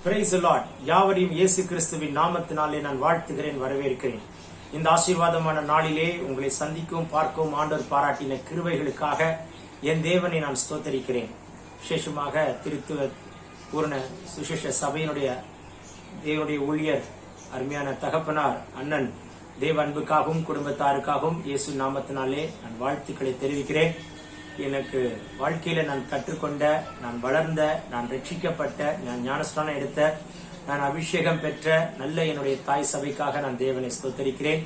Praise the Lord. யாவரையும் இயேசு கிறிஸ்துவின் நாமத்தினாலே நான் வாழ்த்துகிறேன், வரவேற்கிறேன். இந்த ஆசீர்வாதமான நாளிலே உங்களை சந்திக்கவும் பார்க்கவும் ஆண்டவர் பாராட்டின கிருபைகளுக்காக என் தேவனை நான் ஸ்தோத்தரிக்கிறேன். விசேஷமாக திருத்துவ பூரண சுவிசேஷ சபையினுடைய தேவனுடைய ஊழியர் அருமையான தகப்பனார் அண்ணன் தேவ அன்புக்காகவும் குடும்பத்தாருக்காகவும் இயேசு நாமத்தினாலே நான் வாழ்த்துக்களை தெரிவிக்கிறேன். எனக்கு வாழ்க்கையில நான் கற்றுக்கொண்ட, நான் வளர்ந்த, நான் ரட்சிக்கப்பட்ட, நான் ஞானஸ்நானம் எடுத்த, நான் அபிஷேகம் பெற்ற நல்ல என்னுடைய தாய் சபைக்காக நான் தேவனை ஸ்தோத்தரிக்கிறேன்.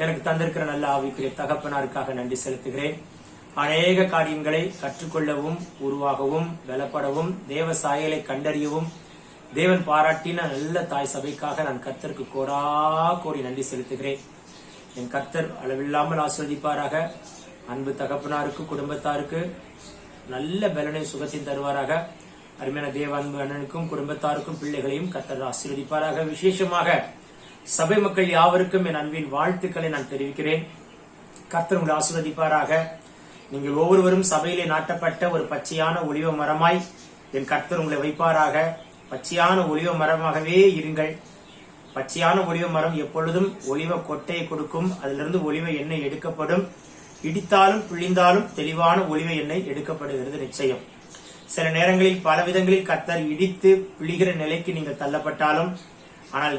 எனக்கு தந்திருக்கிற நல்ல ஆவிக்குரிய தகப்பனாருக்காக நன்றி செலுத்துகிறேன். அநேக காரியங்களை கற்றுக்கொள்ளவும், உருவாகவும், பலப்படவும், தேவ சாயலை கண்டறியவும் தேவன் பாராட்டின நல்ல தாய் சபைக்காக நான் கர்த்தருக்கு கோடி நன்றி செலுத்துகிறேன். என் கர்த்தர் அளவில்லாமல் ஆசீர்வதிப்பாராக. அன்பு தகப்பனாருக்கு, குடும்பத்தாருக்கு நல்ல பலனை சுகத்தின் தருவாராக. அருமையான தேவ அன்பு அண்ணனுக்கும் குடும்பத்தாருக்கும் பிள்ளைகளையும் கர்த்தர் ஆசீர்வதிப்பாராக. விசேஷமாக சபை மக்கள் யாவருக்கும் என் அன்பின் வாழ்த்துக்களை நான் தெரிவிக்கிறேன். கர்த்தர் உங்களை ஆசீர்வதிப்பாராக. நீங்கள் ஒவ்வொருவரும் சபையிலே நாட்டப்பட்ட ஒரு பச்சையான ஒலிவ மரமாய் என் கர்த்தர் உங்களை வைப்பாராக. பச்சையான ஒலிவ மரமாகவே இருங்கள். பச்சையான ஒலிவ மரம் எப்பொழுதும் ஒலிவ கொட்டையை கொடுக்கும். அதிலிருந்து ஒலிவ எண்ணெய் எடுக்கப்படும். இடித்தாலும் பிழிந்தாலும் தெளிவான ஒலிவ எண்ணெய் எடுக்கப்படுகிறது நிச்சயம். சில நேரங்களில் பல விதங்களில் கர்த்தர் இடித்து பிழிகிற நிலைக்கு நீங்கள் தள்ளப்பட்டாலும், ஆனால்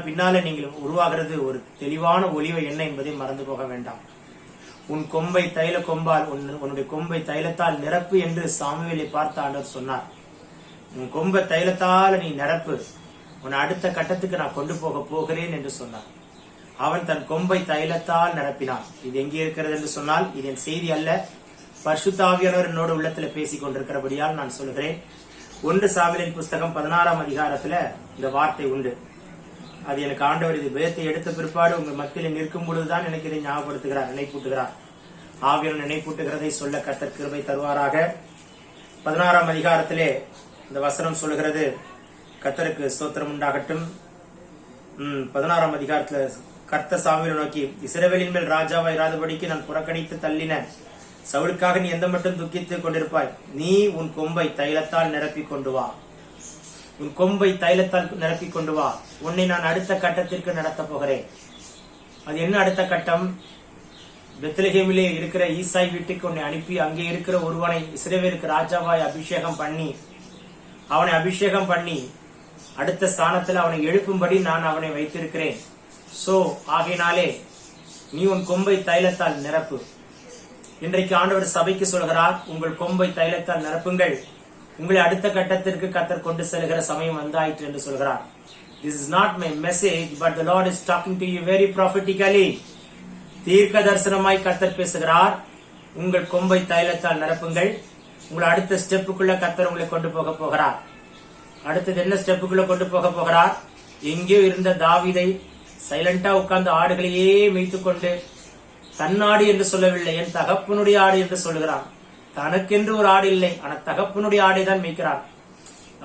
பின்னால நீங்கள் உருவாகிறது ஒரு தெளிவான ஒலிவ எண்ணெய் என்பதை மறந்து போக வேண்டாம். உன் கொம்பை தைல கொம்பால் உன்னுடைய கொம்பை தைலத்தால் நிரப்பு என்று சாமுவேலை பார்த்த ஆண்டவர் சொன்னார். உன் கொம்பை தைலத்தால் நீ நிரப்பு, உன்னை அடுத்த கட்டத்துக்கு நான் கொண்டு போகிறேன் என்று சொன்னார். அவன் தன் கொம்பை தைலத்தால் நிரப்பினான். இது எங்கே இருக்கிறது என்று சொன்னால், இது என் செய்தி அல்ல, பரிசுத்த ஆவியானவர் என்னோட உள்ளத்துல பேசிக் கொண்டிருக்கிறபடியால் நான் சொல்கிறேன். 1 சாமுவேலின் புஸ்தகம் 16ஆம் அதிகாரத்துல இந்த வார்த்தை உண்டு. அது எனக்கு ஆண்டவர் இது வேதத்தை எடுத்த பிற்பாடு உங்கள் மத்தியில் நிற்கும் பொழுதுதான் எனக்கு இதை ஞாபகப்படுத்துகிறார், நினைப்பூட்டுகிறார். ஆவியானவர் நினைப்பூட்டுகிறதை சொல்ல கர்த்தர் கிருபை தருவாராக. 16ஆம் அதிகாரத்திலே இந்த வசனம் சொல்லுகிறது. கர்த்தருக்கு ஸ்தோத்திரம் உண்டாகட்டும். 16ஆம் அதிகாரத்துல கர்த்தர் சாமுவேலை நோக்கி, இஸ்ரவேலின் மேல் ராஜாவாய் இராதபடிக்கு நான் புறக்கணித்து தள்ளின சவுலுக்காக நீ எந்த மட்டும் துக்கித்துக் கொண்டிருப்பாய்? நீ உன் கொம்பை தைலத்தால் நிரப்பிக் கொண்டு வா. உன் கொம்பை தைலத்தால் நிரப்பிக் கொண்டு வா. உன்னை நான் அடுத்த கட்டத்திற்கு நடத்த போகிறேன். அது என்ன அடுத்த கட்டம்? பெத்லகேமிலே இருக்கிற ஈசாய் வீட்டுக்கு உன்னை அனுப்பி அங்கே இருக்கிற ஒருவனை இஸ்ரவேலுக்கு ராஜாவாய் அபிஷேகம் பண்ணி அடுத்த ஸ்தானத்தில் அவனை எழுப்பும்படி நான் அவனை வைத்திருக்கிறேன். ஆகையினாலே நீ உன் கொம்பை தைலத்தால் நிரப்பு. இன்றைக்கு ஆண்டவர் சபைக்கு சொல்கிறார், உங்கள் கொம்பை தைலத்தால் நிரப்புங்கள், உங்களை அடுத்த கட்டத்திற்கு கர்த்தர் கொண்டு செல்கிற சமயம் வந்தாயிற்று என்று சொல்கிறார். This is not my message, but the Lord is talking to you very prophetically. தீர்க்க தரிசனமாய் கர்த்தர் பேசுகிறார். உங்கள் கொம்பை தைலத்தால் நிரப்புங்கள், உங்களை அடுத்த ஸ்டெப்புக்குள்ள கர்த்தர் உங்களை கொண்டு போகிறார். அடுத்தது என்ன ஸ்டெப்புக்குள்ள கொண்டு போகிறார்? எங்கேயோ இருந்த தாவீதை சைலண்டா உட்கார்ந்து ஆடுகளையே மேய்த்துக் கொண்டு, தன்னாடு என்று சொல்லவில்லை, என் தகப்பனுடைய ஆடு என்று சொல்லுகிறான். தனக்கென்று ஒரு ஆடு இல்லை, ஆனா தகப்பனுடைய ஆடை தான் மேய்க்கிறான்.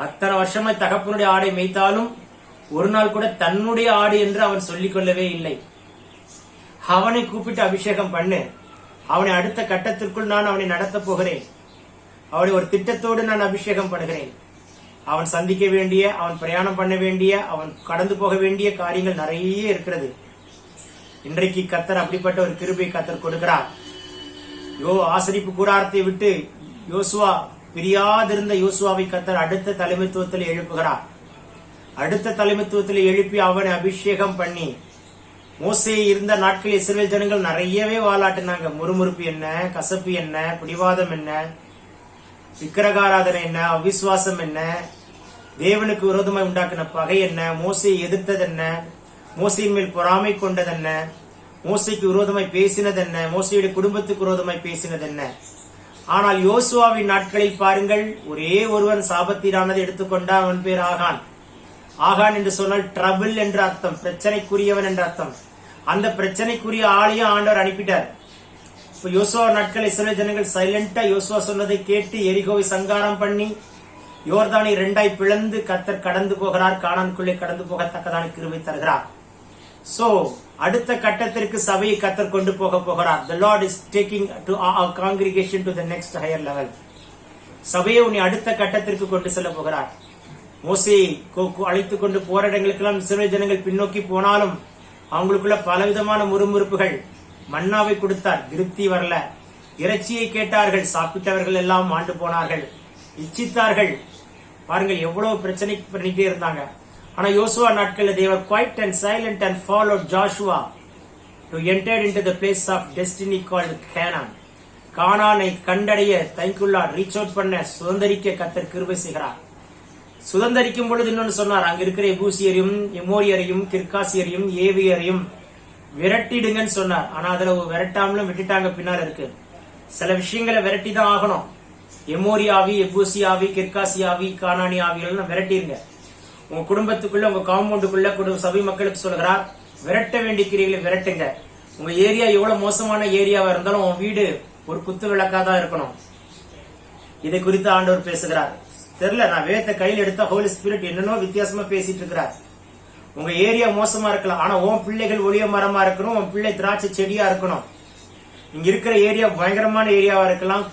அத்தனை வருஷமாய் தகப்பனுடைய ஆடை மேய்த்தாலும் ஒரு நாள் கூட தன்னுடைய ஆடு என்று அவன் சொல்லிக் கொள்ளவே இல்லை. அவனை கூப்பிட்டு அபிஷேகம் பண்ணு, அவனை அடுத்த கட்டத்திற்குள் நான் அவனை நடத்த போகிறேன், அவனை ஒரு திட்டத்தோடு நான் அபிஷேகம் பண்ணுகிறேன். அவன் சந்திக்க வேண்டிய, அவன் பிரயாணம் பண்ண வேண்டிய, அவன் கடந்து போக வேண்டிய காரியங்கள் நிறைய இருக்கிறது. இன்றைக்கு கர்த்தர் அப்படிப்பட்ட ஒரு கிருபை கர்த்தர் கொடுக்கிறார். ஆசரிப்பு கூடாரத்தை விட்டு யோசுவா பிரியாதிருந்த யோசுவாவை கர்த்தர் அடுத்த தலைமைத்துவத்தில் எழுப்புகிறார். அடுத்த தலைமைத்துவத்தில் எழுப்பி அவனை அபிஷேகம் பண்ணி, மோசே இருந்த நாட்களில் இஸ்ரவேல் ஜனங்கள் நிறையவே வாலாட்டினாங்க. முறுமுறுப்பு என்ன, கசப்பு என்ன, பிடிவாதம் என்ன, விக்கிரகாராதனை என்ன, அவிசுவாசம் என்ன, தேவனுக்கு விரோதமாய் உண்டாக்கின பகை என்ன, மோசையை எதிர்த்தது என்ன, மோசையின் மேல் பொறாமை கொண்டது என்ன, மோசைக்கு விரோதமாய் பேசினது என்ன, மோசையுடைய குடும்பத்துக்கு விரோதமாய் பேசினது என்ன. ஆனால் யோசுவாவின் நாட்களில் பாருங்கள், ஒரே ஒருவன் சாபத்தீரானதை எடுத்துக்கொண்டான். அவன் பேர் ஆகான். ஆகான் என்று சொன்னால் ட்ரபிள் என்ற அர்த்தம், பிரச்சனைக்குரியவன் என்ற அர்த்தம். அந்த பிரச்சனைக்குரிய ஆளையும் ஆண்டவர் அனுப்பிட்டார். இப்ப யோசுவா நாட்கள் இஸ்ரவேல் ஜனங்கள் சைலண்டா யோசுவா சொன்னதை கேட்டு எரிகோவை சங்காரம் பண்ணி யோர்தானை 2ஆய் பிளந்து கர்த்தர் கடந்து போகிறார். கானானுக்குள்ளே கடந்து போகத்தக்கதான கிருபை தருகிறார். அடுத்த கட்டத்திற்கு சபையை கர்த்தர் கொண்டு போகிறார். The Lord is taking to our congregation to the next higher level. சபையை உன்னை அடுத்த கட்டத்திற்கு கொண்டு செல்ல போகிறார். மோசே அழைத்துக் கொண்டு போற இடங்களுக்கெல்லாம் இஸ்ரவேல் ஜனங்கள் பின்னோக்கி போனாலும் அவங்களுக்குள்ள பலவிதமான முறுமுறுப்புகள். மன்னாவை கொடுத்தார், திருப்தி வரல. இறைச்சியை கேட்டார்கள், சாப்பிட்டவர்கள் எல்லாம் ஆண்டு போனார்கள். இச்சித்தார்கள், பாருங்கள் எவ்வளவு பிரச்சனை பண்ணிட்டே இருந்தாங்க. ஆனா யோசுவா நாட்கள்ல they were quiet and silent and followed Joshua to enter into the place of destiny called Canaan. கானானை கண்டடைய தைக்குள்ளா ரீச் அவுட் பண்ண சுதந்தரிக்க கர்த்தர் கிருபை செய்கிறார். சுதந்தரிக்கும் பொழுது இன்னொன்னு சொன்னார், அங்க இருக்கிற எபூசியரையும் எமோரியரையும் கிர்காசியரையும் ஏவியரையும் விரட்டிடுங்கன்னு சொன்னார். ஆனா அதுல விரட்டாமலும் விட்டுட்டாங்க. பின்னால இருக்கு சில விஷயங்களை விரட்டி தான் ஆகணும். எமோரியாவி, எபூசியாவி, கிர்காசியாவி, கானானி ஆவியெல்லாம் விரட்டிருங்க. உங்க குடும்பத்துக்குள்ள, உங்க காம்பவுண்டுக்குள்ள சபை மக்களுக்கு சொல்கிறார், விரட்ட வேண்டிய கிரியைகளை விரட்டுங்க. உங்க ஏரியா எவ்வளவு மோசமான ஏரியாவா இருந்தாலும் உங்க வீடு ஒரு குத்து விளக்காதான் இருக்கணும். இதை குறித்து ஆண்டவர் பேசுகிறார். தெரியல, நான் வேதத்தை கையில் எடுத்த ஹோலி ஸ்பிரிட் என்னன்னோ வித்தியாசமா பேசிட்டு இருக்கிறார். உங்க ஏரியா மோசமா இருக்கலாம், ஆனா உன் பிள்ளைகள் ஒளிய மரமா இருக்கணும், உன் பிள்ளை திராட்சை செடியா இருக்கணும். இங்க இருக்கிற ஏரியா பயங்கரமான ஏரியாவா இருக்கலாம்,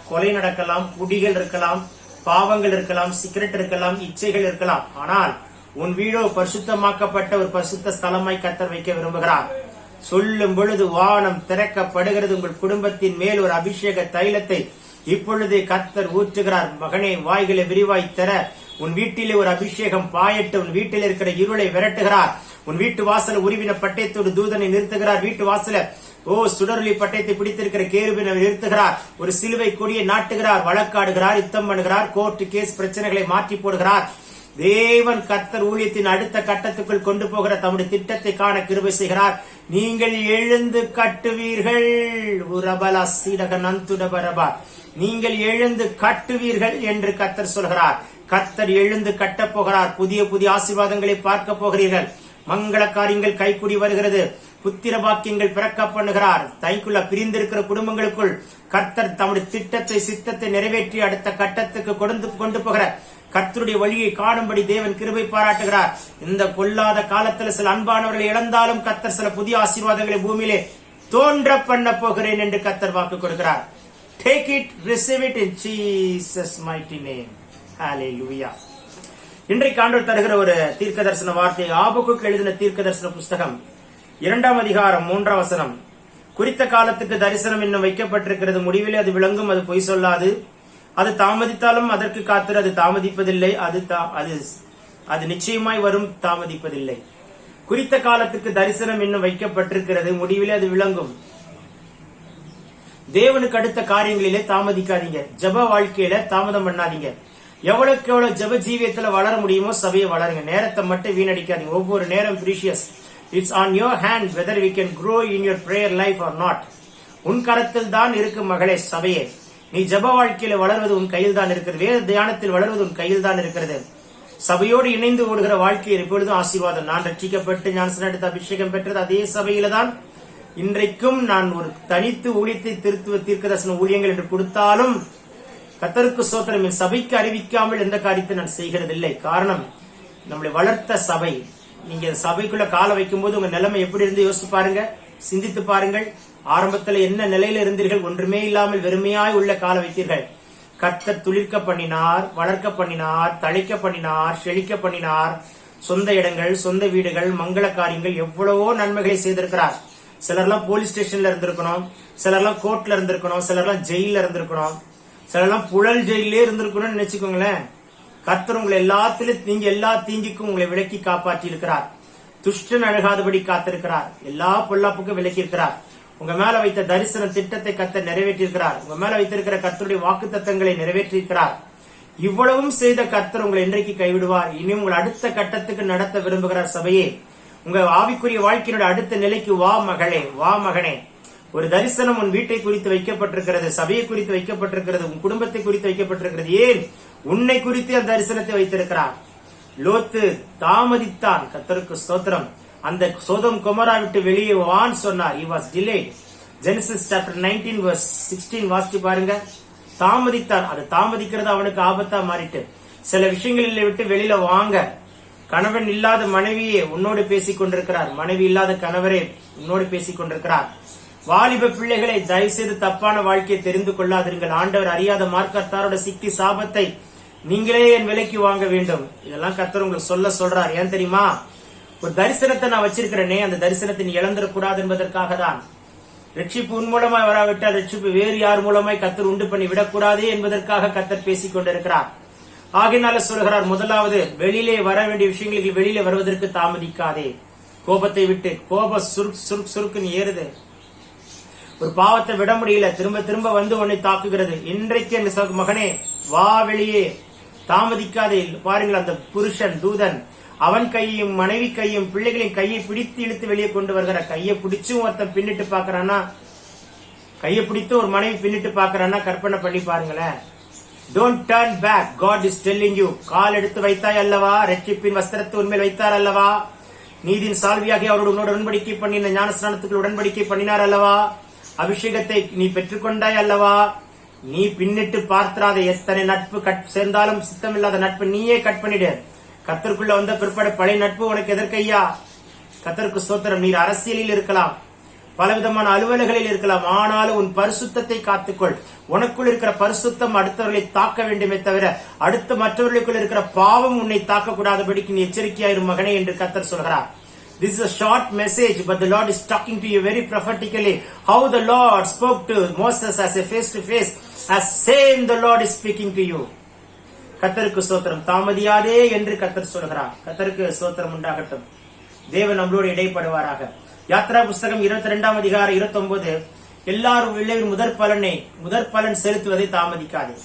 கொலை நடக்கலாம், குடிகள் இருக்கலாம், பாவங்கள் இருக்கலாம், சிகரெட் இருக்கலாம், இச்சைகள் இருக்கலாம். ஆனால் உன் வீடோ பரிசுத்தமாக்கப்பட்ட ஒரு பரிசுத்த ஸ்தலமாய் கர்த்தர் வைக்க விரும்புகிறார். சொல்லும் பொழுது வானம் திறக்கப்படுகிறது. உங்கள் குடும்பத்தின் மேல் ஒரு அபிஷேக தைலத்தை இப்பொழுது கர்த்தர் ஊற்றுகிறார். மகனே, வாய்களை விரிவாய் தர, உன் வீட்டிலே ஒரு அபிஷேகம் பாயட்டு. உன் வீட்டில் இருக்கிற இருளை விரட்டுகிறார். உன் வீட்டு வாசல உருவின பட்டயத்தோடு தூதனை நிறுத்துகிறார். வீட்டு வாசல சுடரொலி பட்டயத்தை பிடித்திருக்கிற கேருபினை நிறுத்துகிறார். ஒரு சிலுவை கொடியை நாட்டுகிறார். வழக்காடுகிறார், யுத்தம் பண்ணுகிறார், கோர்ட் கேஸ் பிரச்சனைகளை மாற்றி போடுகிறார். தேவன் கர்த்தர் ஊழியத்தின் அடுத்த கட்டத்துக்குள் கொண்டு போகிற தம்முடைய திட்டத்தை காண கிருபை செய்கிறார். நீங்கள் எழுந்து கட்டுவீர்கள். நீங்கள் எழுந்து கட்டுவீர்கள் என்று கர்த்தர் சொல்கிறார். கர்த்தர் எழுந்து கட்டப் போகிறார். புதிய புதிய ஆசீர்வாதங்களை பார்க்க போகிறீர்கள். மங்கள காரியங்கள் கைக்கூடி வருகிறது. புத்திர பாக்கியங்கள் பிறக்க பண்ணுகிறார். தைக்குள்ள பிரிந்திருக்கிற குடும்பங்களுக்குள் கர்த்தர் தம்முடைய திட்டத்தை சித்தத்தை நிறைவேற்றி அடுத்த கட்டத்துக்கு கொண்டு போகிற கர்த்தருடைய வழியை காணும்படி தேவன் கிருபை பாராட்டுகிறார். இந்த பொல்லாத காலத்தில் சில அன்பானவர்களை இழந்தாலும் கர்த்தர் சில புதிய ஆசீர்வாதங்களை பூமியிலே தோன்ற பண்ண போகிறேன் என்று கர்த்தர் வாக்கு கொடுக்கிறார். Take it, receive it in Jesus' mighty name. Hallelujah. இன்றைக்கு ஆண்டவர் தருகிற ஒரு தீர்க்க தரிசன வார்த்தை, ஆபகுக்கு எழுதின தீர்க்க தரிசன புஸ்தகம் 2ஆம் அதிகாரம் 3ஆம் வசனம். குறித்த காலத்துக்கு தரிசனம் இன்னும் வைக்கப்பட்டிருக்கிறது, முடிவிலே அது விளங்கும், அது பொய் சொல்லாது. அது தாமதித்தாலும் அதற்கு காத்திரு, அது தாமதிப்பதில்லை, அது நிச்சயமாய் வரும், தாமதிப்பதில்லை. குறித்த காலத்துக்கு தரிசனம் இன்னும் வைக்கப்பட்டிருக்கிறது, முடிவிலே அது விளங்கும். தேவனுக்கு அடுத்த காரியங்களிலே தாமதிக்காதீங்க. ஜப வாழ்க்கையில தாமதம் பண்ணாதீங்க. எவ்வளவுக்கு எவ்வளவு ஜப ஜீவியத்துல வளர முடியுமோ சபையை வளருங்க. நேரத்தை மட்டும் வீணடிக்காதீங்க. ஒவ்வொரு நேரம் precious. It's on your hand whether we can grow in your prayer life or not. உன் கரத்தில் தான் இருக்கு மகளே சபையே. நீ ஜப வாழ்க்கையில வளர்வது உன் கையில் தான் இருக்கிறது. வேத தியானத்தில் வளர்வது உன் கையில் தான் இருக்கிறது. சபையோடு இணைந்து ஓடுகிற வாழ்க்கையில் எப்பொழுதும் ஆசீர்வாதம். நான் ரட்சிக்கப்பட்டு ஞானஸ்நானம் எடுத்து அபிஷேகம் பெற்றது அதே சபையில தான். இன்றைக்கும் நான் ஒரு தனித்து ஊழியத்தை தீர்க்கதரிசன ஊழியங்கள் என்று கொடுத்தாலும் கர்த்தருக்கு ஸ்தோத்திரம், என் சபைக்கு அறிவிக்காமல் எந்த காரியத்தை நான் செய்கிறதில்லை. காரணம், நம்மளை வளர்த்த சபை. நீங்க சபைக்குள்ள கால வைக்கும் போது உங்க நிலைமை எப்படி இருந்து யோசிச்சு பாருங்க, சிந்தித்து பாருங்கள். ஆரம்பத்துல என்ன நிலையில இருந்தீர்கள்? ஒன்றுமே இல்லாமல் வெறுமையாய் உள்ள கால வைத்தீர்கள். கர்த்தர் துளிர்க்க பண்ணினார், வளர்க்க பண்ணினார், தழைக்க பண்ணினார், செழிக்க பண்ணினார். சொந்த இடங்கள், சொந்த வீடுகள், மங்கள காரியங்கள், எவ்வளவோ நன்மைகளை செய்திருக்கிறார். சிலர்லாம் போலீஸ் ஸ்டேஷன்ல இருந்திருக்கணும், சிலர்லாம் கோர்ட்ல இருந்திருக்கணும், சிலர்லாம் ஜெயில இருந்திருக்கணும், சிலர்லாம் புழல் ஜெயிலே இருந்திருக்கணும்னு நினைச்சுக்கோங்களேன். கர்த்தர் உங்களை எல்லாத்திலும் நீங்க எல்லா தீங்கிக்கும் உங்களை விலக்கி காப்பாற்றி இருக்கிறார். துஷ்டன் அழகாதபடி காத்திருக்கிறார். எல்லா பொல்லாப்புக்கும் விலக்கி இருக்கிறார். உங்க மேல வைத்த தரிசன திட்டத்தை கர்த்தர் நிறைவேற்றியிருக்கிறார். உங்க மேல வைத்திருக்கிற கர்த்தருடைய வாக்கு தத்தங்களை நிறைவேற்றியிருக்கிறார். இவ்வளவும் செய்த கர்த்தர் உங்களை என்றைக்கு கைவிடுவார்? இனி உங்களை அடுத்த கட்டத்துக்கு நடத்த விரும்புகிறார். சபையே, உங்க ஆவிக்குரிய வாழ்க்கையினுடைய அடுத்த நிலைக்கு வா மகளே, வா மகனே. ஒரு தரிசனம் உன் வீட்டை குறித்து வைக்கப்பட்டிருக்கிறது, சபையை குறித்து வைக்கப்பட்டிருக்கிறது, உன் குடும்பத்தை குறித்து வைக்கப்பட்டிருக்கிறது. ஏன்? உன்னை குறித்து அந்த தரிசனத்தை வைத்திருக்கிறார். லோத்து தாமதித்தான். கர்த்தருக்கு ஸ்தோத்திரம். அந்த சோதம் கொமரா விட்டு வெளியே வான்னு சொன்னார். He was delayed. Genesis chapter 19 verse 16 வாசிச்சு பாருங்க. தாமதித்தான். அது தாமதிக்கிறது அவனுக்கு ஆபத்தா மாறிட்டு. சில விஷயங்களில் விட்டு வெளியில வாங்க. கணவன் இல்லாத மனைவியே உன்னோடு பேசிக் கொண்டிருக்கிறார். மனைவி இல்லாத கணவரே உன்னோடு பேசிக் கொண்டிருக்கிறார். வாலிப பிள்ளைகளை தயவு செய்து தப்பான வாழ்க்கையை தெரிந்து கொள்ளாதிருங்கள். ஆண்டவர் அறியாத மார்க்கத்தாரோட சிக்கி சாபத்தை நீங்களே என் விலைக்கு வாங்க வேண்டும். இதெல்லாம் கர்த்தர் உங்களுக்கு சொல்றார். ஏன் தெரியுமா? ஒரு தரிசனத்தை நான் வச்சிருக்கிறேனே, அந்த தரிசனத்தை நீ இழந்துடக்கூடாது என்பதற்காக தான். ரட்சிப்பு உன் மூலமாய் வராவிட்டால் ரட்சிப்பு வேறு யார் மூலமாய் கர்த்தர் உண்டு பண்ணி விடக்கூடாது என்பதற்காக கர்த்தர் பேசிக் கொண்டிருக்கிறார். ஆகையினால சொல்கிறார், முதலாவது வெளியிலே வர வேண்டிய விஷயங்களுக்கு வெளியிலே வருவதற்கு தாமதிக்காதே. கோபத்தை விட்டு, கோபம் சுருக்குன்னு ஏறுது. ஒரு பாவத்தை விட முடியல, திரும்ப திரும்ப வந்து உன்னை தாக்குகிறது. இன்றைக்கு என் மகனே வா வெளியே, தாமதிக்காதே. பாருங்கள், அந்த புருஷன் தூதன் அவன் கையையும் மனைவி கையும் பிள்ளைகளின் கையை பிடித்து இழுத்து வெளியே கொண்டு வருகிற. கையை பிடிச்சும் ஒருத்தன் பின்னிட்டு பாக்குறான்னா, கையை பிடித்து ஒரு மனைவி பின்னிட்டு பாக்குறான்னா கற்பனை பண்ணி பாருங்களேன். Don't turn back, God is telling you. கால் எடுத்து வைத்தாய் அல்லவா, ரட்சிப்பின் வஸ்திரத்தை உண்மையில் வைத்தார் அல்லவா, நீதியின் சால்வியாகி அவரோடு உன்னோட உடன்படிக்கை பண்ணின ஞானஸ்நானத்துக்கு உடன்படிக்கை பண்ணினார் அல்லவா, அபிஷேகத்தை நீ பெற்றுக்கொண்டாய் அல்லவா. நீ பின்னிட்டு பார்த்திராத. எத்தனை நட்பு சேர்ந்தாலும் சித்தமில்லாத நட்பு நீயே கட் பண்ணிடு. கத்தருக்குள்ள வந்த பிற்பாடு பழைய நட்பு உனக்கு எதற்கையா? கத்தருக்கு ஸ்தோத்திரம். நீர் அரசியலில் இருக்கலாம், பலவிதமான அலுவலகளில் இருக்கலாம், ஆனாலும் உன் பரிசுத்தத்தை காத்துக்கொள். உனக்குள் இருக்கிற பரிசுத்தம் அடுத்தவர்களை தாக்க வேண்டுமே தவிர அடுத்த மற்றவர்களுக்குள் இருக்கிற பாவம் உன்னை தாக்க கூடாதபடிக்கு நீ எச்சரிக்கையாயிரும் மகனே என்று கத்தர் சொல்கிறார். This is a short message, but the Lord is talking to you very prophetically. How the Lord spoke to Moses as a face to face, as same the Lord is speaking to you. கர்த்தருக்கு ஸ்தோத்திரம். தாமதியாதே என்று கர்த்தர் சொல்கிறார். கர்த்தருக்கு ஸ்தோத்திரம் உண்டாகட்டும். தேவன் நம்மளோடு இடைப்படுவாராக. யாத்ரா புஸ்தகம் 22 அதிகாரம் 29, எல்லாரும் விளைவின் முதற் பலன் செலுத்துவதை தாமதிக்காதே.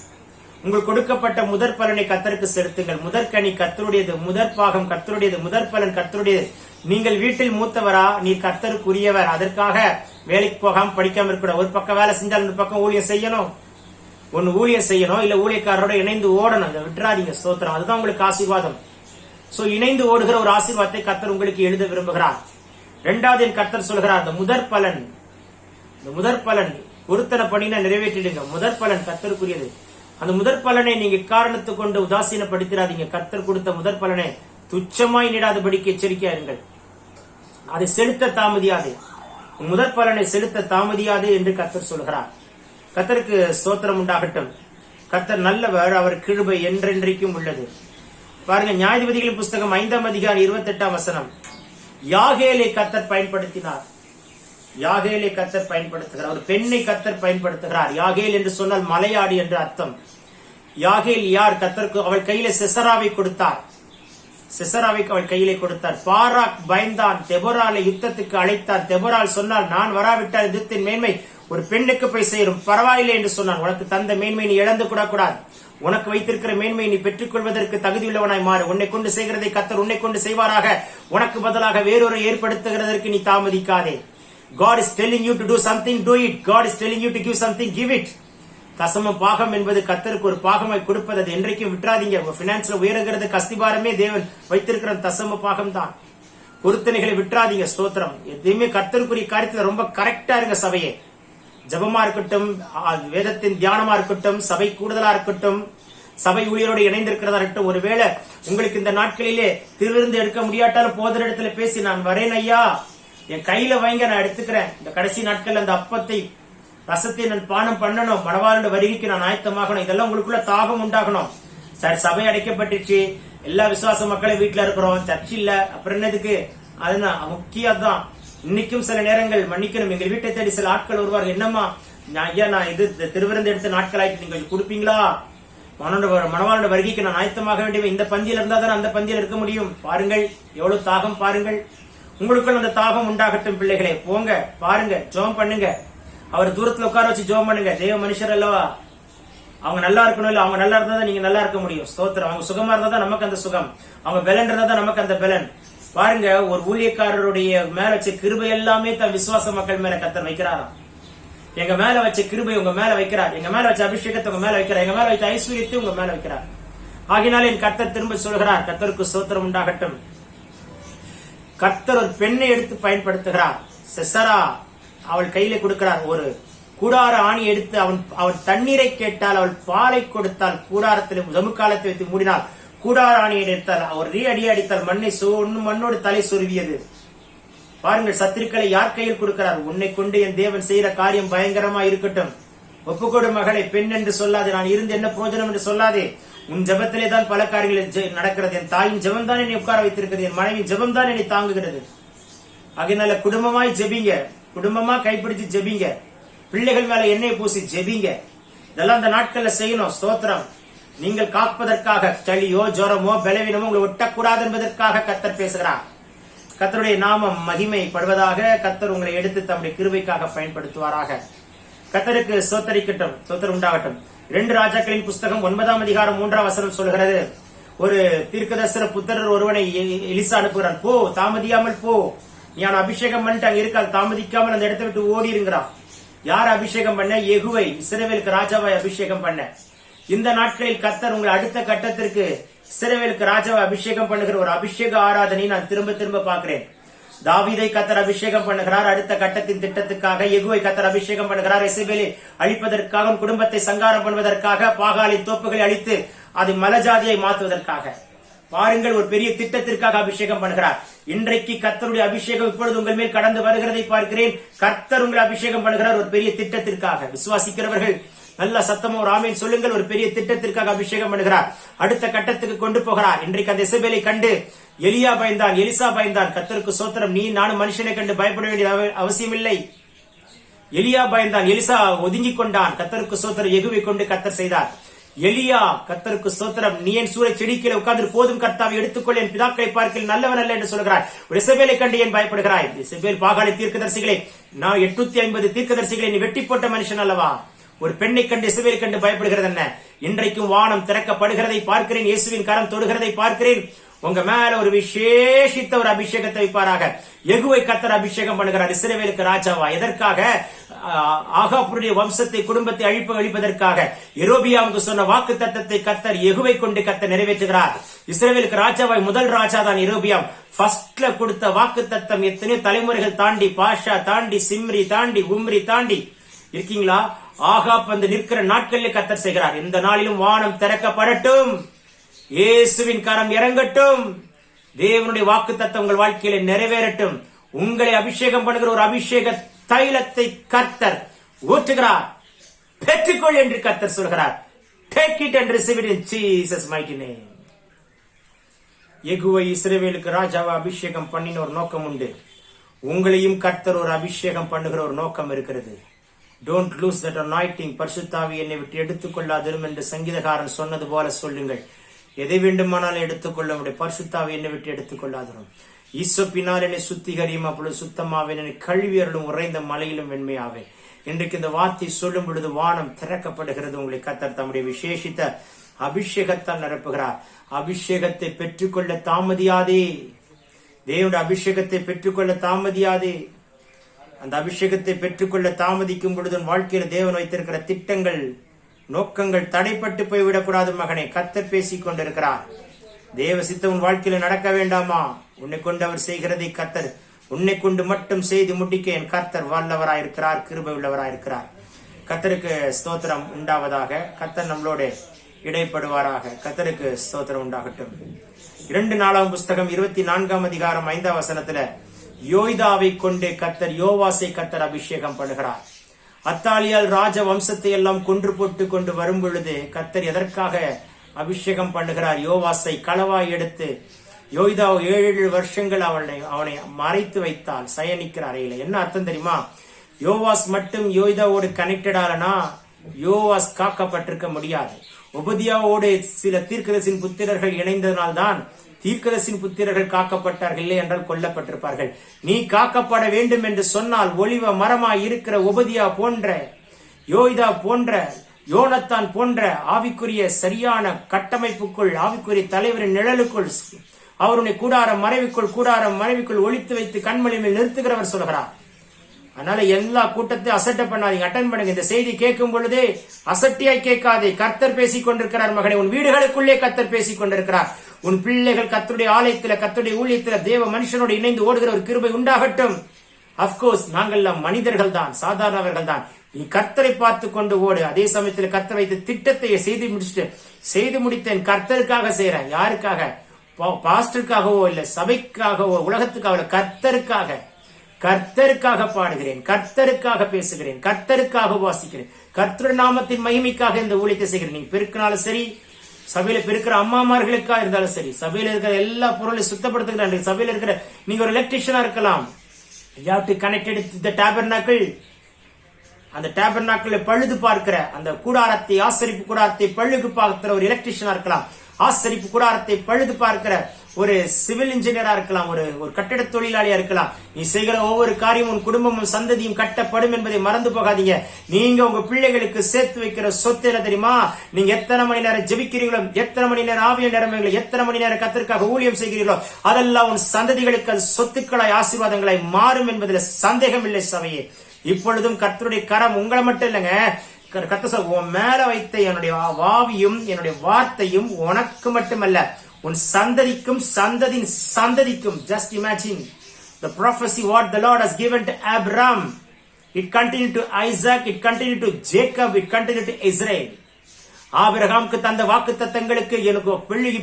உங்களுக்கு கொடுக்கப்பட்ட முதற் பலனை கர்த்தருக்கு செலுத்துங்கள். முதற்கனி கர்த்தருடையது, முதற் பாகம் கர்த்தருடையது, முதற் பலன் கர்த்தருடையது. நீங்கள் வீட்டில் மூத்தவரா, நீ கர்த்தருக்குரியவர். அதற்காக வேலைக்கு போகாம படிக்காம இருக்கக்கூடாது. ஒரு பக்கம் வேலை செஞ்சால் இந்த பக்கம் ஊழியம் செய்யணும். ஒன்னு ஊழியம் செய்யணும், இல்ல ஊழியக்காரரோட இணைந்து ஓடணும். இதை விட்டுறாதீங்க. ஸ்தோத்திரம். அதுதான் உங்களுக்கு ஆசீர்வாதம். சோ இணைந்து ஓடுகிற ஒரு ஆசீர்வாதத்தை கர்த்தர் உங்களுக்கு எழுத விரும்புகிறார். இரண்டாவது என் கர்த்தர் சொல்கிறார், இந்த முதற் பலன் பொருத்தனை பண்ணினா நிறைவேற்றிடுங்க. முதற் பலன் கர்த்தருக்குரியது. அந்த முதற் பலனை நீங்க காரணத்தை கொண்டு உதாசீனப்படுத்திடாதீங்க. கர்த்தர் கொடுத்த முதற் பலனை துச்சமாய் நீடாதபடிக்கு எச்சரிக்கையா இருங்கள். அதை செலுத்த தாமதியாது, முதற் பலனை செலுத்த தாமதியாது என்று கர்த்தர் சொல்கிறார். கர்த்தருக்கு ஸ்தோத்திரம் உண்டாகட்டும். கர்த்தர் நல்லவர், அவர் கிருபை என்றென்றைக்கும் உள்ளது. பாருங்க, நியாயாதிபதிகளின் புஸ்தகம் 5 அதிகாரம் 28 யாகேலை கர்த்தர் பயன்படுத்தினார். யாகேலை கர்த்தர் பயன்படுத்துகிறார். ஒரு பெண்ணை கர்த்தர் பயன்படுத்துகிறார். யாகேல் என்று சொன்னால் மலையாடி என்று அர்த்தம். யாகேல் யார்? கர்த்தருக்கு அவள் கையில சிசராவை கொடுத்தார். சிசராவைக்கு அவள் கையிலே கொடுத்தார். பாராக் பயந்தான், தெபொராலை யுத்தத்துக்கு அழைத்தார். தெபொரால் சொன்னால், நான் வராவிட்டால் யுத்தத்தின் மேன்மை ஒரு பெண்ணுக்கு போய் சேரும், பரவாயில்லை என்று சொன்னான். உனக்கு தந்த மேன்மை நீ இழந்து கூடாது. உனக்கு வைத்திருக்கிற மேன்மை நீ பெற்றுக் கொள்வதற்கு தகுதியுள்ளவனாய் மாறு. உன்னை கொண்டு செய்கிறதை கர்த்தர் உன்னை கொண்டு செய்வாராக. உனக்கு பதிலாக வேறொரு ஏற்படுத்துகிறதற்கு நீ தாமதிக்காதே. God is telling you to do something, do it. God is telling you to give something, give it. தசம பாகம் என்பது கர்த்தருக்கு ஒரு பாகமாய் கொடுப்பது. அது என்றைக்கும் விட்டுறாதீங்க. பினான்ஸ்ல உயர்கிறது அஸ்திபாரமே தேவன் வைத்திருக்கிற தசம பாகம் தான். பொருத்தனைகளை விட்டுறாதீங்க. ஸ்தோத்திரம். எதையுமே கர்த்தருக்குரிய காரியத்துல ரொம்ப கரெக்டா இருங்க. சபையே ஜபமா இருக்கட்டும், வேதத்தின் தியானமா இருக்கட்டும், சபை கூடுதலா இருக்கட்டும், சபை ஊழியரோடு இணைந்திருக்கிறதா இருக்கட்டும். ஒருவேளை உங்களுக்கு இந்த நாட்களிலே திருவிருந்து எடுக்க முடியாட்டாலும் போதர் இடத்துல பேசி, நான் வரேன் ஐயா, என் கையில வைங்க, நான் எடுத்துக்கிறேன். இந்த கடைசி நாட்கள் அந்த அப்பத்தை ரசத்தை நான் பானம் பண்ணணும், மணவாளோட வருகைக்கு நான் ஆயத்தமாகணும். இதெல்லாம் உங்களுக்குள்ள தாகம் உண்டாகணும். சரி, சபை அடைக்கப்பட்டுச்சு, எல்லா விசுவாச மக்களும் வீட்டுல இருக்கிறோம், சர்ச் இல்ல, அப்புறம் என்னதுக்கு? அதுதான் முக்கியம் தான். இன்னைக்கும் சில நேரங்கள் மன்னிக்கணும், எங்க வீட்டை தேடி சில ஆட்கள் வருவார்கள். என்னம்மா ஐயா, நான் இது திருவிருந்து எடுத்த நாட்கள் ஆயிட்டு, நீங்க கொடுப்பீங்களா? மணவாளோட வருகைக்கு நான் ஆயத்தமாக வேண்டிய இந்த பந்தியில் இருந்தா தான் அந்த பந்தியில் இருக்க முடியும். பாருங்கள் எவ்வளவு தாகம். பாருங்கள், உங்களுக்குள்ள அந்த தாகம் உண்டாகட்டும். பிள்ளைகளே போங்க, பாருங்க, ஜெபம் பண்ணுங்க. அவர் தூரத்துல உட்கார வச்சு ஜெபம் பண்ணுங்க. தேவ மனுஷர் அல்லவா, அவங்க நல்லா இருக்கணும். இல்ல அவங்க நல்லா இருந்தா தான் நீங்க நல்லா இருக்க முடியும். ஸ்தோத்திரம். அவங்க சுகமா இருந்தா தான் நமக்கு அந்த சுகம், அவங்க பலன் இருந்தா தான் நமக்கு அந்த பலன். பாருங்க, ஒரு ஊழியக்காரருடைய மேல வச்ச கிருபை எல்லாமே தன் விசுவாச மக்கள் மேல கர்த்தர் வைக்கிறாராம். எங்க மேல வச்ச கிருபை உங்க மேல வைக்கிறார். எங்க மேல வச்ச அபிஷேகத்தை உங்க மேல வைக்கிறார். எங்க மேல வச்ச ஐஸ்வர்யத்தை உங்க மேல வைக்கிறார். ஆகினால என் கர்த்தர் திரும்ப சொல்கிறார், கர்த்தருக்கு ஸ்தோத்திரம் உண்டாகட்டும். கர்த்தர் ஒரு பெண்ணை எடுத்து பயன்படுத்துகிறார். சிசரா அவள் கையில கொடுக்கிறார். ஒரு கூடார ஆணி எடுத்து அவன் தண்ணீரை கேட்டால், அவள் பாலை கொடுத்தால், கூடாரத்தில் ஜமுக்காலத்தை வைத்து மூடினாள். கூடார ஆணியை எடுத்தால், அவர் அடி அடித்தால், மண்ணோடு தலை சொருவியது. பாருங்கள், சத்துருக்களை யார் கையில் கொடுக்கிறார்? உன்னை கொண்டு என் தேவன் செய்யற காரியம் பயங்கரமா இருக்கட்டும். ஒப்புக்கொடு மகளை, பெண் என்று சொல்லாதே. நான் இருந்து என்ன பிரயோஜனம் என்று சொல்லாதே. உன் ஜெபத்திலே தான் பல காரியங்கள் நடக்கிறது. என் தாயின் ஜெபம் தான் என்னை உட்கார வைத்திருக்கிறது, என் மனைவி ஜெபம் தான் என்னை தாங்குகிறது. அதனால குடும்பமாய் ஜெபிங்க, குடும்பமா கைப்பிடிச்சு ஜெபிங்க, பிள்ளைகள் மேல எண்ணெய் பூசி ஜெபிங்க. இதெல்லாம் இந்த நாட்கள்ல செய்யணும். ஸ்தோத்திரம். நீங்கள் காப்பதற்காக, சளியோ ஜுரமோ பலவீனமோ உங்களை ஒட்டக்கூடாது என்பதற்காக கர்த்தர் பேசுகிறார். கர்த்தருடைய நாமம் மகிமைப்படுவதாக. கர்த்தர் உங்களை எடுத்து தம்முடைய கிருபைக்காக பயன்படுத்துவாராக. கர்த்தருக்கு ஸ்தோத்தரிக்கட்டும், ஸ்தோத்திரம் உண்டாகட்டும். 2 ராஜாக்களின் புஸ்தகம் 9ஆம் அதிகாரம் 3ஆம் வசனம் சொல்கிறது, ஒரு தீர்க்கதரிசன புத்திரர் ஒருவனை எலிசா அனுப்புகிறார். போ, தாமதியாமல் போ, நீ அபிஷேகம் பண்ணிட்டு அங்க இருக்காது, தாமதிக்காமல் அந்த இடத்தை விட்டு ஓடிருங்கிறான். யார் அபிஷேகம் பண்ண? யெகூவை, இஸ்ரவேலுக்கு ராஜாவாய் அபிஷேகம் பண்ண. இந்த நாட்களில் கர்த்தர் உங்களை அடுத்த கட்டத்திற்கு இஸ்ரவேலுக்கு ராஜாவை அபிஷேகம் பண்ணுகிற ஒரு அபிஷேக ஆராதனை நான் திரும்ப திரும்ப பார்க்கிறேன். தாவீதை கர்த்தர் அபிஷேகம் பண்ணுகிறார் அடுத்த கட்டத்தின் திட்டத்துக்காக. யெகூவை கர்த்தர் அபிஷேகம் பண்ணுகிறார் எசபேலை அழிப்பதற்காக, குடும்பத்தை சங்காரம் பண்ணுவதற்காக, பாகாலின் தோப்புகளை அழித்து அதை மலஜாதியை மாற்றுவதற்காக. பாருங்கள், ஒரு பெரிய திட்டத்திற்காக அபிஷேகம் பண்ணுகிறார். இன்றைக்கு கர்த்தருடைய அபிஷேகம் இப்பொழுது உங்கள் மேல் கடந்து வருகிறதை பார்க்கிறேன். கர்த்தர் உங்களை அபிஷேகம் பண்ணுகிறார் ஒரு பெரிய திட்டத்திற்காக. விசுவாசிக்கிறவர்கள் நல்ல சத்தமோ ஒரு ஆமீன் சொல்லுங்கள். ஒரு பெரிய திட்டத்திற்காக அபிஷேகம் பண்ணுகிறார், அடுத்த கட்டத்துக்கு கொண்டு போகிறார். இன்றைக்கு அந்த எசபேலை கண்டு எலியா பயந்தான், எலிசா பயந்தான். கர்த்தருக்கு சோத்திரம். நீ நானும் மனுஷனை கண்டு பயப்பட வேண்டிய அவசியம் இல்லை. எலியா பயந்தான், எலிசா ஒதுங்கிக் கொண்டான். கர்த்தருக்கு சோத்திரம். யெகூவை கொண்டு கர்த்தர் செய்தார். எலியா, கர்த்தருக்கு ஸ்தோத்திரம், நீ என் சூறை செடிக்கீழே உட்கார்ந்து போதும் கர்த்தாவை எடுத்துக்கொள், என் பிதாக்களை பார்க்க நல்லவன் அல்ல என்று சொல்கிறார். ஒரு இசபேலை கண்டு ஏன் பயப்படுகிறாய்? இசபேல் பாகாலி தீர்க்கதரிசிகளை, நான் 850 தீர்க்கதரிசிகளை நீ வெட்டி போட்ட மனுஷன் அல்லவா? ஒரு பெண்ணை கண்டு இசபேலை கண்டு பயப்படுகிறது என்ன? இன்றைக்கும் வானம் திறக்கப்படுகிறதை பார்க்கிறேன், இயேசுவின் கரம் தொடுகிறதை பார்க்கிறேன். உங்க மேல ஒரு விசேஷித்த ஒரு அபிஷேகத்தை வைப்பாராக. யெகூவை கர்த்தர் அபிஷேகம் பண்ணுகிறார் இஸ்ரவேலுக்கு ராஜாவா. எதற்காக? ஆகாபுடைய வம்சத்தை, குடும்பத்தை அழிப்பதற்காக. யெரொபெயாமுக்கு சொன்ன வாக்கு தத்தத்தை கர்த்தர் யெகூவை கொண்டு கர்த்தர் நிறைவேற்றுகிறார். இஸ்ரவேலுக்கு ராஜாவாய் முதல் ராஜா தான் யெரொபெயாம். ஃபர்ஸ்ட்ல கொடுத்த வாக்கு தத்தம் எத்தனையோ தலைமுறைகள் தாண்டி, பாஷா தாண்டி, சிம்ரி தாண்டி, உம்ரி தாண்டி இருக்கீங்களா? ஆகாப் வந்து நிற்கிற நாட்களில் கர்த்தர் செய்கிறார். இந்த நாளிலும் வானம் திறக்கப்படட்டும், இயேசுவின் கரம் இறங்கட்டும், தேவனுடைய வாக்கு தத்தம் உங்கள் வாழ்க்கையில நிறைவேறட்டும். உங்களை அபிஷேகம் பண்ணுகிற ஒரு அபிஷேக தைலத்தை கர்த்தர் ஊற்றுகிறார். பெற்றுக்கொள் என்று கர்த்தர் சொல்கிறார். Take it and receive it in Jesus mighty name. யெகூவை இஸ்ரவேலுக்கு ராஜாவை அபிஷேகம் பண்ணின ஒரு நோக்கம் உண்டு. உங்களையும் கர்த்தர் ஒரு அபிஷேகம் பண்ணுகிற ஒரு நோக்கம் இருக்கிறது. Don't lose that anointing. பரிசுத்தாவி என்னை விட்டு எடுத்துக்கொள்ளாதிரும் என்று சங்கீதக்காரன் சொன்னது போல சொல்லுங்கள். எதை வேண்டுமானாலும் எடுத்துக்கொள்ள முடியும். பரிசுத்தாவி என்னை விட்டு எடுத்துக்கொள்ளாதிரும். ஈசோப்பினால் என்னை சுத்திகரியும், அப்பொழுது சுத்தமாவேன், என்னை கழுவியர்களும் உறைந்த மலையிலும் வெண்மையாவேன். இன்றைக்கு இந்த வார்த்தை சொல்லும் பொழுது வானம் திறக்கப்படுகிறது. உங்களை கர்த்தர் தம்முடைய விசேஷித்த அபிஷேகத்தால் நிரப்புகிறார். அபிஷேகத்தை பெற்றுக்கொள்ள தாமதியாதே. தேவனுடைய அபிஷேகத்தை பெற்றுக்கொள்ள தாமதியாதே. அந்த அபிஷேகத்தை பெற்றுக்கொள்ள தாமதிக்கும் பொழுது வாழ்க்கையில தேவன் வைத்திருக்கிற திட்டங்கள், நோக்கங்கள் தடைப்பட்டு போய்விடக்கூடாது. மகனே, கர்த்தர் பேசிக் கொண்டிருக்கிறார். தேவ சித்தம் உன் வாழ்க்கையில நடக்க வேண்டாமா? உன்னை கொண்டு அவர் செய்கிறதை கர்த்தர் உன்னை கொண்டு மட்டும் செய்து முடிக்க என் கர்த்தர் வல்லவராயிருக்கிறார், கிருபை உள்ளவராயிருக்கிறார். கர்த்தருக்கு ஸ்தோத்திரம் உண்டாவதாக. கர்த்தர் நம்மளோட இடைப்படுவாராக. கர்த்தருக்கு ஸ்தோத்திரம் உண்டாகட்டும். 2 நாளாம் புஸ்தகம் 24ஆம் அதிகாரம் 5ஆம் வசனத்துல யோய்தாவை கொண்டு கர்த்தர் யோவாசை கர்த்தர் அபிஷேகம் பண்ணுகிறார். அத்தாலியால் ராஜ வம்சத்தை எல்லாம் கொன்று போட்டு கொண்டு வரும் பொழுது கர்த்தர் எதற்காக அபிஷேகம் பண்ணுகிறார்? யோவாசை களவாய் எடுத்து யோய்தா 7 வருஷங்கள் அவனை மறைத்து வைத்தால் சயனிக்கிற அறையில. என்ன அர்த்தம் தெரியுமா? யோவாஸ் மட்டும் யோய்தாவோடு கனெக்டட் ஆலனா யோவாஸ் காக்கப்பட்டிருக்க முடியாது. உபதியாவோடு சில தீர்க்கதரிசியின் புத்திரர்கள் இணைந்ததனால்தான் தீர்க்கதரிசியின் புத்திரர்கள் காக்கப்பட்டார்கள், இல்லை என்றால் கொல்லப்பட்டிருப்பார்கள். நீ காக்கப்பட வேண்டும் என்று சொன்னால் ஒளிவ மரமாய் இருக்கிற உபதியா போன்ற, யோய்தா போன்ற, யோனத்தான் போன்ற ஆவிக்குரிய சரியான கட்டமைப்புக்குள், ஆவிக்குரிய தலைவரின் நிழலுக்குள், அவருடைய கூடாரம் மறைவுக்குள் ஒளித்து வைத்து கண்மணி மேல் நிறுத்துகிறவர் சொல்கிறார். அதனால எல்லா கூட்டத்தையும் அசட்டை பண்ணாதீங்க, அட்டன் பண்ணுங்க. இந்த செய்தி கேட்கும் பொழுதே அசட்டியாய் கேட்காதே. கர்த்தர் பேசிக் கொண்டிருக்கிறார் மகனே. உன் வீடுகளுக்குள்ளே கர்த்தர் பேசிக் கொண்டிருக்கிறார். உன் பிள்ளைகள் கர்த்தருடைய ஆலயத்தில, கர்த்தருடைய ஊழியத்தில தேவ மனுஷனோடு இணைந்து ஓடுகிற ஒரு கிருபை உண்டாகட்டும். அப்கோர்ஸ் நாங்கள் மனிதர்கள் தான், சாதாரணவர்கள் தான். நீ கர்த்தரை பார்த்து கொண்டு ஓடு. அதே சமயத்தில் கர்த்தர் வைத்த திட்டத்தை செய்து முடித்தேன். கர்த்தருக்காக செய்யறேன். யாருக்காக? பாஸ்டருக்காகவோ இல்ல சபைக்காகவோ உலகத்துக்காக, கர்த்தருக்காக பாடுகிறேன், கர்த்தருக்காக பேசுகிறேன், கர்த்தருக்காக வாசிக்கிறேன், கர்த்தர் நாமத்தின் மகிமைக்காக இந்த ஊழியத்தை செய்கிறேன். நீங்க பெருக்கினாலும் சரி, சபையில இருக்கிற அம்மாமார்களுக்கா இருந்தாலும் சரி, சபையில இருக்கிற எல்லா பொருளையும் சுத்தப்படுத்துகிற சபையில இருக்கிற நீங்க ஒரு எலக்ட்ரிஷியனா இருக்கலாம். you have to connected to the tabernacle. அந்த டேபர்னாக்கிள் பழுது பார்க்கிற அந்த கூடாரத்தை, ஆசரிப்பு கூடாரத்தை பழுது பார்க்கிற ஒரு எலக்ட்ரிஷியனா இருக்கலாம். ஆசரிப்பு கூடாரத்தை பழுது பார்க்கிற ஒரு சிவில் இன்ஜினியரா இருக்கலாம். ஒரு கட்டிட தொழிலாளியா இருக்கலாம். நீ செய்கிற ஒவ்வொரு காரியமும் உன் குடும்பமும் சந்ததியும் கட்டப்படும் என்பதை மறந்து போகாதீங்க. நீங்க உங்க பிள்ளைகளுக்கு சேர்த்து வைக்கிற சொத்து என்ன தெரியுமா? நீங்க எத்தனை மணி நேரம் ஜெபிக்கிறீங்களோ, எத்தனை மணி நேரம் ஆவிய நேரங்களோ, எத்தனை மணி நேரம் கர்த்தருக்காக ஊழியம் செய்கிறீர்களோ, அதெல்லாம் உன் சந்ததிகளுக்கு அது சொத்துக்களாய் ஆசீர்வாதங்களாய் மாறும் என்பதில் சந்தேகம் இல்லை. சபையே, இப்பொழுதும் கர்த்தருடைய கரம் உங்களை மட்டும் இல்லைங்க, கர்த்தர் உன் மேல வைத்த என்னுடைய ஆவியும் என்னுடைய வார்த்தையும் உனக்கு மட்டுமல்ல, உன் சந்ததிக்கும் சந்ததியின் சந்ததிக்கும். Just imagine the prophecy what the Lord has given to Abraham. It continued to Isaac, it continued to Jacob, it continued to Israel. ஆபிரகாமுக்கு தந்த வாக்கு தத்தங்களுக்கு எனக்கு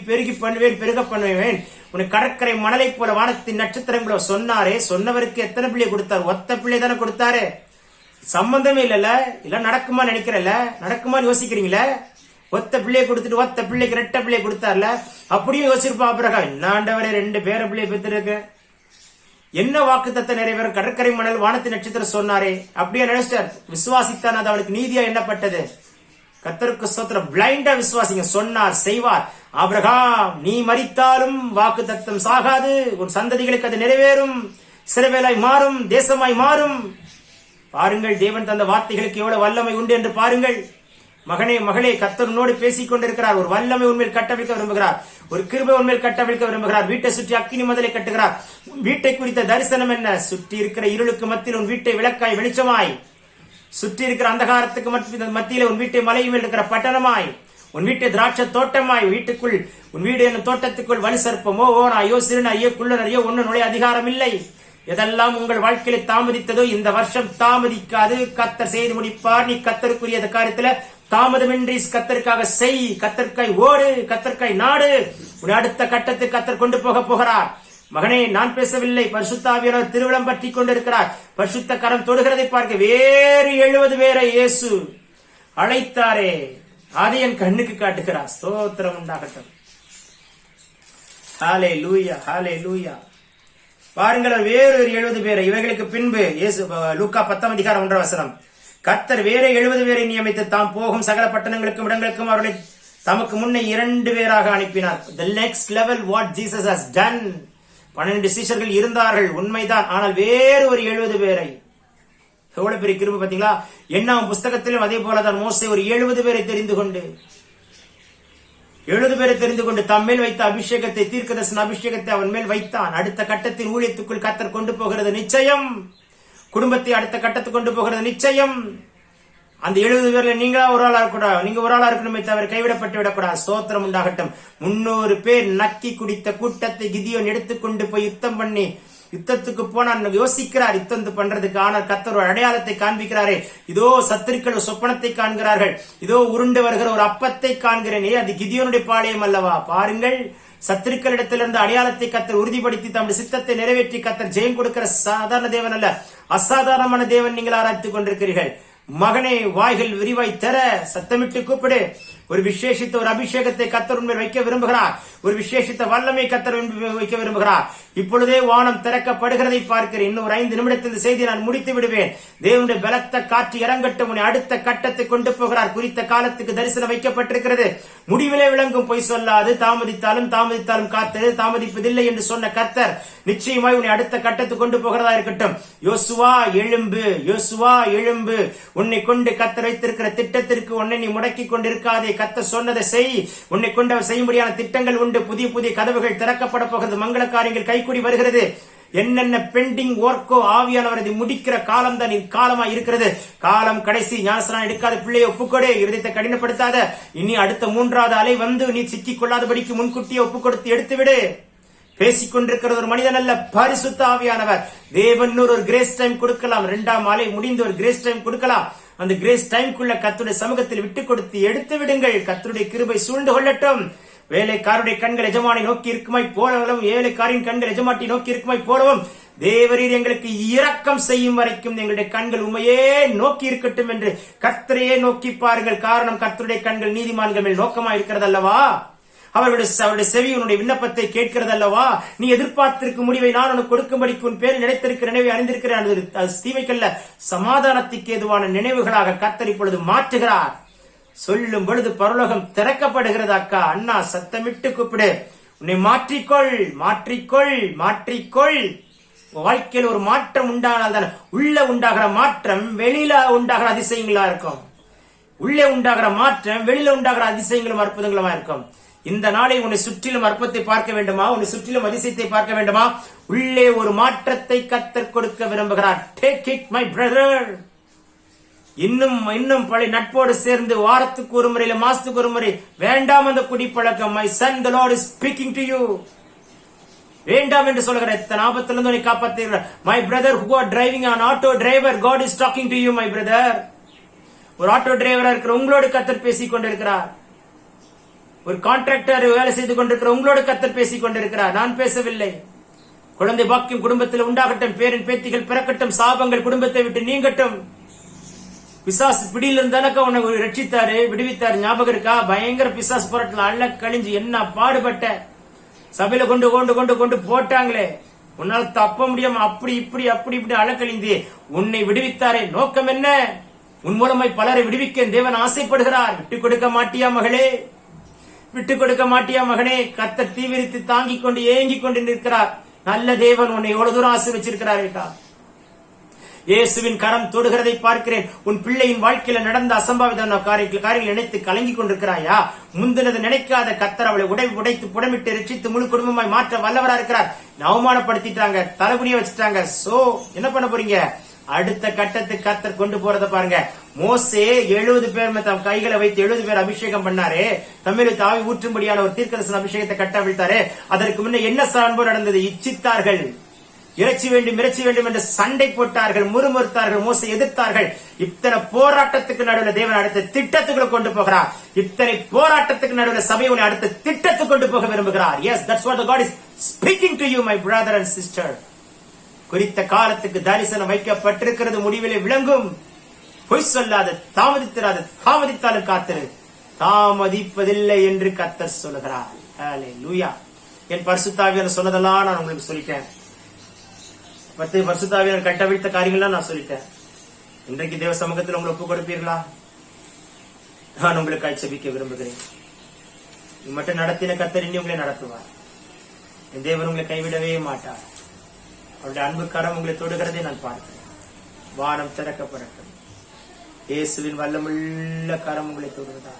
பெருகி பண்ணுவேன், பெருக பண்ணுவேன், உன்னை கடற்கரை மணலை போல வானத்தின் நட்சத்திரங்களோ சொன்னாரே. சொன்னவருக்கு எத்தனை பிள்ளை கொடுத்தாரு? ஒத்த பிள்ளை தானே கொடுத்தாரு. சம்பந்தமே இல்ல நடக்குமா நினைக்கிறல்ல, நடக்குமான்னு யோசிக்கிறீங்களே. ஒத்த பிள்ளையை கொடுத்துட்டு ஒத்த பிள்ளைக்கு ரெட்ட பிள்ளையை கொடுத்தார்ல, அப்படியும் யோசிச்சிருப்பா ஆபிரகாம். என்னாண்டவரே 2 பேர பிள்ளையை பெற்றிருக்கு, என்ன வாக்கு தத்த நிறைவேறும்? கடற்கரை மணல் வானத்தின் நட்சத்திரம் சொன்னாரே, அப்படியே நினைச்சார். விசுவாசித்தான், அது அவனுக்கு நீதியா எண்ணப்பட்டது. கர்த்தருக்கு ஸ்தோத்திரம். பிளைண்டா விசுவாசிங்க, சொன்னார் செய்வார். ஆபிரகாம், நீ மரித்தாலும் வாக்கு தத்தம் சாகாது, உன் சந்ததிகளுக்கு அது நிறைவேறும், சிறவேலாய் மாறும், தேசமாய் மாறும். பாருங்கள், தேவன் தந்த வார்த்தைகளுக்கு எவ்வளவு வல்லமை உண்டு என்று பாருங்கள். மகனே மகளே, கர்த்தரோடு பேசிக் கொண்டிருக்கிறார். ஒரு வல்லமை உண்மையில் கட்டவிழ்க்க விரும்புகிறார், ஒரு கிருபை உண்மையில் கட்டவிழ்க்க விரும்புகிறார். வீட்டை சுற்றி அக்கினி முதலை கட்டுகிறார். வீட்டை குறித்த தரிசனம் என்ன? சுற்றி இருக்கிற இருளுக்கு மத்தியில் உன் வீட்டை விளக்காய் வெளிச்சமாய், சுற்றி இருக்கிற அந்தகாரத்துக்கு மத்தியில உன் வீட்டை மலையும் இருக்கிற பட்டணமாய், உன் வீட்டை திராட்சை தோட்டமாய், வீட்டுக்குள் உன் வீடு என்னும் தோட்டத்துக்குள் வலி சர்ப்பமோ ஐயோ சிறுன ஐயோ குள்ளன் ஐயோ ஒன்னு நுழைய அதிகாரம் இல்லை. எதெல்லாம் உங்கள் வாழ்க்கையில தாமதித்ததோ இந்த வருஷம் தாமதிக்காது, கர்த்தர் செய்து முடிப்பார். நீ கர்த்தருக்குரிய காரியத்துல தாமதமின்றி கர்த்தருக்காக செய், கர்த்தருக்காய் ஓடு, கர்த்தருக்காய் நாடு. உன் அடுத்த கட்டத்துக்கு கர்த்தர் கொண்டு போக போகிறார். மகனே, நான் பேசவில்லை, பரிசுத்த ஆவியானவர் திருவிழம் பற்றி கொண்டிருக்கிறார். பரிசுத்த கரம் தொடுகிறதை பார்க்க வேறு 70 பேரை இயேசு அழைத்தாரே, அதை என் கண்ணுக்கு காட்டுகிறார். ஸ்தோத்திரம் உண்டாகட்டும். ஹல்லேலூயா, ஹல்லேலூயா. பாருங்கள், வேறு 70 பேரை. இவைகளுக்கு பின்பு லூக்கா 10:1 கர்த்தர் வேற 70 பேரை நியமித்து தாம் போகும் சகல பட்டணங்களுக்கும் இடங்களுக்கும் அவர்களை தமக்கு முன்னே 2 பேராக அனுப்பினார். The next level what Jesus has done. 12 சீஷர்கள் இருந்தார்கள், உண்மைதான். ஆனால் வேறு ஒரு 70 பேரை. எவ்வளவு பெரிய கிருபை பாத்தீங்களா? என்னாம் புஸ்தகத்திலும் அதே போலதான் மோசே ஒரு 70 பேரை தெரிந்து கொண்டு தம்மேல் வைத்த அபிஷேகத்தை, தீர்க்கதரிசன அபிஷேகத்தை அவன் மேல் வைத்தான். அடுத்த கட்டத்தின் ஊழியத்துக்குள் கர்த்தர் கொண்டு போகிறது நிச்சயம். குடும்பத்தை அடுத்த கட்டத்துக்கு கொண்டு போகிறது நிச்சயம். அந்த 70 பேர்ல நீங்களா ஒரு ஆளா இருக்கக்கூடாது, நீங்க ஒரு ஆளா இருக்கணுமே தவிர கைவிடப்பட்டு விடக்கூடாது. ஸ்தோத்திரம் உண்டாகட்டும். 300 பேர் நக்கி குடித்த கூட்டத்தை கிதியோன் எடுத்துக்கொண்டு போய் யுத்தம் பண்ணி, யுத்தத்துக்கு போனான். யோசிக்கிறார் யுத்தம் பண்றதுக்கு. ஆனால் கர்த்தர் ஒரு அடையாளத்தை காண்பிக்கிறாரே. இதோ சத்துருக்கள் சொப்பனத்தை காண்கிறார்கள், இதோ உருண்டு வருகிற ஒரு அப்பத்தை காண்கிறேனே, அது கிதியோனுடைய பாளையம் அல்லவா? பாருங்கள், சத்துருக்களிடத்திலிருந்து அடையாளத்தை கர்த்தர் உறுதிப்படுத்தி தம்முடைய சித்தத்தை நிறைவேற்றி கர்த்தர் ஜெயம் கொடுக்கிற சாதாரண தேவன் அல்ல, அசாதாரணமான தேவன் நீங்கள் ஆராய்த்துக் கொண்டிருக்கிறீர்கள். மகனே, வாய்கள் விரிவாய் தர, சத்தமிட்டு கூப்பிடு. ஒரு விசேஷித்த ஒரு அபிஷேகத்தை கர்த்தர் உண்மையில் வைக்க விரும்புகிறார். ஒரு விசேஷித்த வல்லமை கர்த்தர் வைக்க விரும்புகிறார். இப்பொழுதே வானம் திறக்கப்படுகிறதை பார்க்கிறேன். இன்னும் ஒரு 5 நிமிடத்தில் இந்த செய்தியை நான் முடித்து விடுவேன். தேவனுடைய பலத்த காற்று இறங்கட்டும். உன்னை அடுத்த கட்டத்தை கொண்டு போகிறார். குறித்த காலத்துக்கு தரிசனம் வைக்கப்பட்டிருக்கிறது. முடிவிலே விளங்கும், பொய் சொல்லாது. தாமதித்தாலும் காத்து தாமதிப்பதில்லை என்று சொன்ன கர்த்தர் நிச்சயமாய் உன்னை அடுத்த கட்டத்துக்கு கொண்டு போகிறதா இருக்கட்டும். யோசுவா எழும்பு, யோசுவா எழும்பு. உன்னை கொண்டு கர்த்தர் வைத்திருக்கிற திட்டத்திற்கு உன்னை நீ முடக்கி கொண்டிருக்காதே. கர்த்தர் சொன்னதை செய். உன்னை கொண்டு செய்யும்படியான திட்டங்கள் உண்டு. புதிய புதிய கதவுகள் திறக்கப்பட போகிறது. மங்கள காரியங்கள் கைக்கூடி வருகிறது. என்னென்ன பெண்டிங் ஒர்க்கோ ஆவியானவர் அதை முடிக்கிற காலம் தான் காலமா இருக்கிறது. காலம் கடைசி. ஞானஸ்நானம் எடுக்காத பிள்ளையை ஒப்புக்கொடு, இருதயத்தை கடினப்படுத்தாத. இனி அடுத்த 3வது அலை வந்து நீ சிக்கிக் கொள்ளாதபடிக்கு முன்கூட்டியே ஒப்புக் கொடுத்து எடுத்துவிடு. பேசிக் கொண்டிருக்கிறது ஒரு மனிதன் அல்ல, பரிசுத்த ஆவியானவர். தேவன் ஒரு கிரேஸ் டைம் கொடுக்கலாம். 2ஆம் அலை முடிந்து ஒரு கிரேஸ் டைம் கொடுக்கலாம். அந்த கிரேஸ் டைம்குள்ள கர்த்தருடைய சமூகத்தில் விட்டுக் கொடுத்து எடுத்து விடுங்கள். கர்த்தருடைய கிருபை சூழ்ந்து கொள்ளட்டும். வேலைக்காரருடைய கண்கள் எஜமானை நோக்கி இருக்குமாய் போலவும், ஏழைக்காரின் கண்கள் எஜமாட்டி நோக்கி இருக்குமாய் போலவும் தேவரீர் எங்களுக்கு இரக்கம் செய்யும் வரைக்கும் எங்களுடைய கண்கள் உண்மையே நோக்கி இருக்கட்டும் என்று கர்த்தரையே நோக்கி பாருங்கள். காரணம், கர்த்தருடைய கண்கள் நீதிமான்கள் மேல் நோக்கமா இருக்கிறது அல்லவா? அவருடைய செவி உன்னுடைய விண்ணப்பத்தை கேட்கிறது அல்லவா? நீ எதிர்பார்த்திருக்கும் முடிவை நான் உனக்கு கொடுக்கும்படிக்கு உன் பேரில் நினைத்திருக்கிற நினைவை அறிந்திருக்கிறேன். அது தீமைக்கல்ல, சமாதானத்துக்கு ஏதுவான நினைவுகளாக கர்த்தர் இப்பொழுது மாற்றுகிறார். சொல்லும் பொழுது பரலோகம் திறக்கப்படுகிறது. அக்கா, அண்ணா, சத்தமிட்டு கூப்பிடு. உன்னை மாற்றிக்கொள், மாற்றிக்கொள், மாற்றிக்கொள். வாழ்க்கையில் ஒரு மாற்றம் உண்டானால் தான் உள்ள உண்டாகிற மாற்றம் வெளியில உண்டாகிற அதிசயங்களா இருக்கும். உள்ளே உண்டாகிற மாற்றம் வெளியில உண்டாகிற அதிசயங்களும் அற்புதங்களுமா இருக்கும். இந்த நாளை உன்னை சுற்றிலும் அற்புதத்தை பார்க்க வேண்டுமா? உன்னை சுற்றிலும் அதிசயத்தை பார்க்க வேண்டுமா? உள்ளே ஒரு மாற்றத்தை கர்த்தர் கொடுக்க விரும்புகிறார். Take it my brother. இன்னும் பழைய நட்போடு சேர்ந்து வாரத்துக்கு ஒரு முறை, மாசத்துக்கு ஒரு முறை வேண்டாம் அந்த குடிப்பழக்கம். My son, the lord is speaking to you. வேண்டாம் என்று சொல்கிற எத்தனை ஆபத்திலிருந்து உன்னை காப்பாற்றுகிறார். My brother who are driving an auto driver, God is talking to you, my brother. ஒரு ஆட்டோ டிரைவரா இருக்கிற உங்களோடு கர்த்தர் பேசிக் கொண்டிருக்கிறார். ஒரு கான்ட்ராக்டர் வேலை செய்து கொண்டிருக்கிற உங்களோடு கர்த்தர் பேசிக் கொண்டிருக்கிறார். நான் பேசவில்லை. குழந்தை பாக்கியம் குடும்பத்தில் உண்டாகட்டும், பேரின் பேத்திகள் பிறக்கட்டும், சாபங்கள் குடும்பத்தை விட்டு நீங்கட்டும். பிசாசு பிடியில இருந்தானக்கா உன்னை ரட்சித்தாரு, விடுவித்தாரு. ஞாபகம் இருக்கா? பயங்கர பிசாசு போராட்டத்தில் அள்ள கழிஞ்சு என்ன பாடுபட்ட. சபையில கொண்டு கொண்டு கொண்டு கொண்டு போட்டாங்களே, உன்னால தப்ப முடியாம அப்படி இப்படி அப்படி இப்படி அழக்கழிந்து உன்னை விடுவித்தாரே. நோக்கம் என்ன? உன் மூலமாய் பலரை விடுவிக்க தேவன் ஆசைப்படுகிறார். விட்டுக் கொடுக்க மாட்டியா மகளே? விட்டுக் கொடுக்க மாட்டியா மகனே? கர்த்தர் தீவிரித்து தாங்கிக் கொண்டு ஏங்கிக் கொண்டு நிற்கிறார். நல்ல தேவன் உன்னை எவ்வளவு தூரம் ஆசீர்வச்சிருக்கிறார். இயேசுவின் கரம் தொடுகிறதை பார்க்கிறேன். உன் பிள்ளையின் வாழ்க்கையில நடந்த அசம்பாவித காரியங்கள் நினைத்து கலங்கி கொண்டிருக்கிறாயா? முந்தினது நினைக்காத கர்த்தர் அவளை உடைத்து புடமிட்டு ரட்சித்து முழு குடும்பமாய் மாற்ற வல்லவரா இருக்கிறார். அவமானப்படுத்திட்டாங்க, தலைகுனிய வச்சுட்டாங்க. சோ என்ன பண்ண போறீங்க? அடுத்த கட்டத்துக்கு கர்த்தர் கொண்டு போறத பாருங்க. மோசே 70 பேர் தம் கைகளை வைத்து 70 பேர் அபிஷேகம் பண்ணாரு. தமிழ் தாவி ஊற்றும்படியான ஒரு தீர்க்கதரிசன அபிஷேகத்தை கட்டவிழ்த்தாரு. அதற்கு முன்ன என்ன சம்பவம் நடந்தது? இச்சித்தார்கள், இறைச்சி வேண்டும் என்று சண்டை போட்டார்கள், முறுமுறுத்தார்கள், மோசே எதிர்த்தார்கள். இத்தனை போராட்டத்துக்கு நடுவில் தேவன் அடுத்த திட்டத்துக்குள்ள கொண்டு போகிறார். இத்தனை போராட்டத்துக்கு நடுவில் சபை உன்னை அடுத்த திட்டத்துக்கு கொண்டு போக விரும்புகிறார். Yes, that's what God is speaking to you, my brother and sister. குறித்த காலத்துக்கு தரிசனம் வைக்கப்பட்டிருக்கிறது. முடிவிலே விளங்கும். பொய் சொல்லாத, தாமதித்தாலும் காத்திரு, தாமதிப்பதில்லை என்று கர்த்தர் சொல்லுகிறார். ஹல்லேலூயா. என் பரிசுத்தாவியார் சொன்னதெல்லாம் நான் உங்களுக்கு சொல்லிட்டேன். 10 பரிசுத்தாவியார் கட்டவிழ்த்த காரியங்கள்லாம் நான் சொல்லிட்டேன். இன்றைக்கு தேவ சமூகத்தில் உங்களை ஒப்புக் கொடுப்பீர்களா? நான் உங்களுக்காய் ஜெபிக்க விரும்புகிறேன். மட்டும் நடத்தின கர்த்தர் இன்னும் உங்களை நடத்துவார். என் தேவன் உங்களை கைவிடவே மாட்டார். அவருடைய அன்பு கரம் உங்களை தொடுகிறதை நான் பார்க்கிறேன். வானம் திறக்கப்படட்டும். இயேசுவின் வல்லமுள்ள கரம் உங்களை தொடுகிறதா?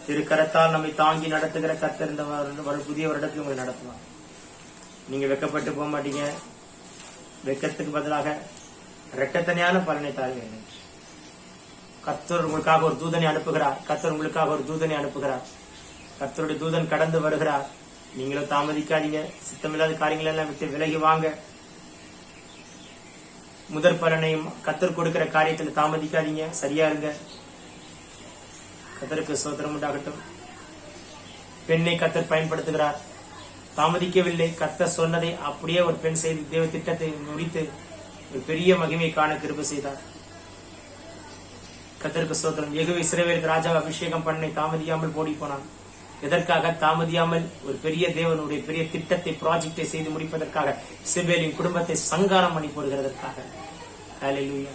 திருக்கரத்தால் நம்மை தாங்கி நடத்துகிற கர்த்தர் இந்த புதிய வருடத்தில் உங்களை நடத்துவார். நீங்க வெக்கப்பட்டு போக மாட்டீங்க. வெக்கத்துக்கு பதிலாக இரட்டத்தனையான பலனை தாருங்கள். கர்த்தர் உங்களுக்காக ஒரு தூதனை அனுப்புகிறார். கர்த்தருடைய தூதன் கடந்து வருகிறார். நீங்களும் தாமதிக்காதீங்க. சித்தமில்லாத காரியங்கள் எல்லாம் விட்டு விலகி வாங்க. முதற் பலனையும் கர்த்தர் கொடுக்கிற காரியத்தில் தாமதிக்காதீங்க. சரியா இருங்க. கர்த்தருக்கு ஸ்தோத்திரம் உண்டாகட்டும். பெண்ணை கர்த்தர் பயன்படுத்துகிறார். தாமதிக்கவில்லை. கர்த்தர் சொன்னதை அப்படியே ஒரு பெண் செய்து தேவ திட்டத்தை முடித்து ஒரு பெரிய மகிமையை காண கிருபை செய்தார். கர்த்தருக்கு ஸ்தோத்திரம். யெகோவா இஸ்ரவேலுக்கு ராஜா அபிஷேகம் பண்ணை தாமதியாமல் ஓடி போனான். எதற்காக? தாமதியாமல் ஒரு பெரிய தேவனுடைய பெரிய திட்டத்தை, ப்ராஜெக்டை செய்து முடிப்பதற்காக, இசபேலின் குடும்பத்தை சங்காரம் பண்ணி போடுகிறதற்காக. ஹல்லேலூயா.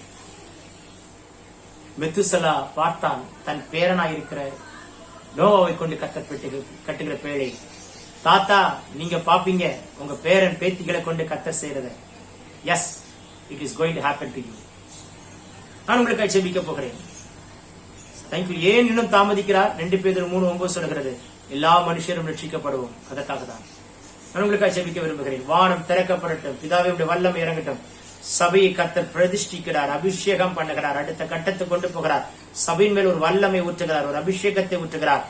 மெத்துசலா பார்த்தான் தன் பேரனாயிருக்கிற நோவாவை கொண்டு கட்டுகிற பேழை. தாத்தா, நீங்க பாப்பீங்க உங்க பேரன் பேத்திகளை கொண்டு கர்த்தர் செய்யறத. Yes, it is going to happen to you. நான் உங்களுக்கு ஜெபிக்க போகிறேன். தேங்க்யூ. ஏன் இன்னும் தாமதிக்கிறார்? 2 பேதுரு 3:9 சொல்கிறது, எல்லா மனுஷரும் ரட்சிக்கப்படுவோம். அதற்காக தான் நான் உங்களுக்காக ஜெபிக்க விரும்புகிறேன். வானம் திறக்கப்படட்டும். பிதாவுடைய வல்லமை இறங்கட்டும். சபையை கர்த்தர் பிரதிஷ்டிக்கிறார், அபிஷேகம் பண்ணுகிறார், அடுத்த கட்டத்துக்கு கொண்டு போகிறார். சபையின் மேல் ஒரு வல்லமை ஊற்றுகிறார், ஒரு அபிஷேகத்தை ஊற்றுகிறார்.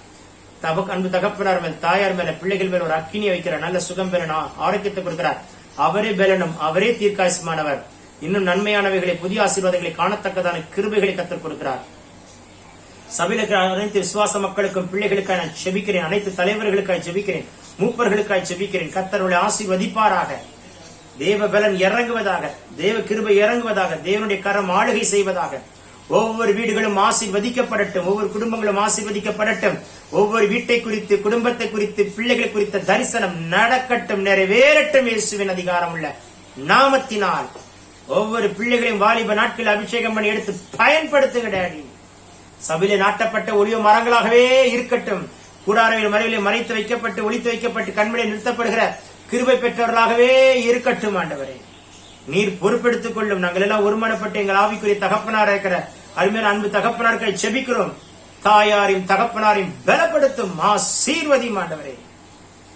அன்பு தகப்பனார் மேல், தாயார் மேல, பிள்ளைகள் மேல் ஒரு அக்கினியை வைக்கிறார். நல்ல சுகம் பெறணும், ஆரோக்கியத்தை கொடுக்கிறார். அவரே பலனும், அவரே தீர்க்காயுசுமானவர். இன்னும் நன்மையானவைகளை, புதிய ஆசீர்வாதங்களை காணத்தக்கதான கிருபைகளை கர்த்தர் கொடுக்கிறார். சபையில் இருக்கிற அனைத்து விசுவாச மக்களுக்கும் பிள்ளைகளுக்காக நான் ஜெபிக்கிறேன். அனைத்து தலைவர்களுக்காக ஜெபிக்கிறேன். மூப்பர்களுக்காக ஜெபிக்கிறேன். கர்த்தர் உங்களை ஆசீர்வதிப்பாராக. தேவ பலன் இறங்குவதாக, தேவ கிருபை இறங்குவதாக, தேவனுடைய கரம் ஆளுகை செய்வதாக. ஒவ்வொரு வீடுகளும் ஆசீர்வதிக்கப்படட்டும், ஒவ்வொரு குடும்பங்களும் ஆசீர்வதிக்கப்படட்டும். ஒவ்வொரு வீட்டை குறித்து, குடும்பத்தை குறித்து, பிள்ளைகளை குறித்த தரிசனம் நடக்கட்டும், நிறைவேறட்டும் இயேசுவின் அதிகாரம் உள்ள நாமத்தினால். ஒவ்வொரு பிள்ளைகளையும் வாலிப நாட்களில் அபிஷேகம் பண்ணி எடுத்து பயன்படுத்துங்க டாடி. சபையிலே நாட்டப்பட்ட ஒளிய மரங்களாகவே இருக்கட்டும். கூடாரவில் மறைவிலே மறைத்து வைக்கப்பட்டு, ஒளித்து வைக்கப்பட்டு, கண்மலை நிறுத்தப்படுகிற கிருபை பெற்றவர்களாகவே இருக்கட்டும் ஆண்டவரே. நீர் பொறுப்பெடுத்துக் கொள்ளும். நாங்கள் எல்லாம் ஒருமனப்பட்டு எங்கள் ஆவிக்குரிய தகப்பனார் இருக்கிற அருமையான அன்பு தகப்பனார்களை செபிக்கிறோம். தாயாரையும் தகப்பனாரையும் பலப்படுத்தும், ஆசீர்வதியும் ஆண்டவரே.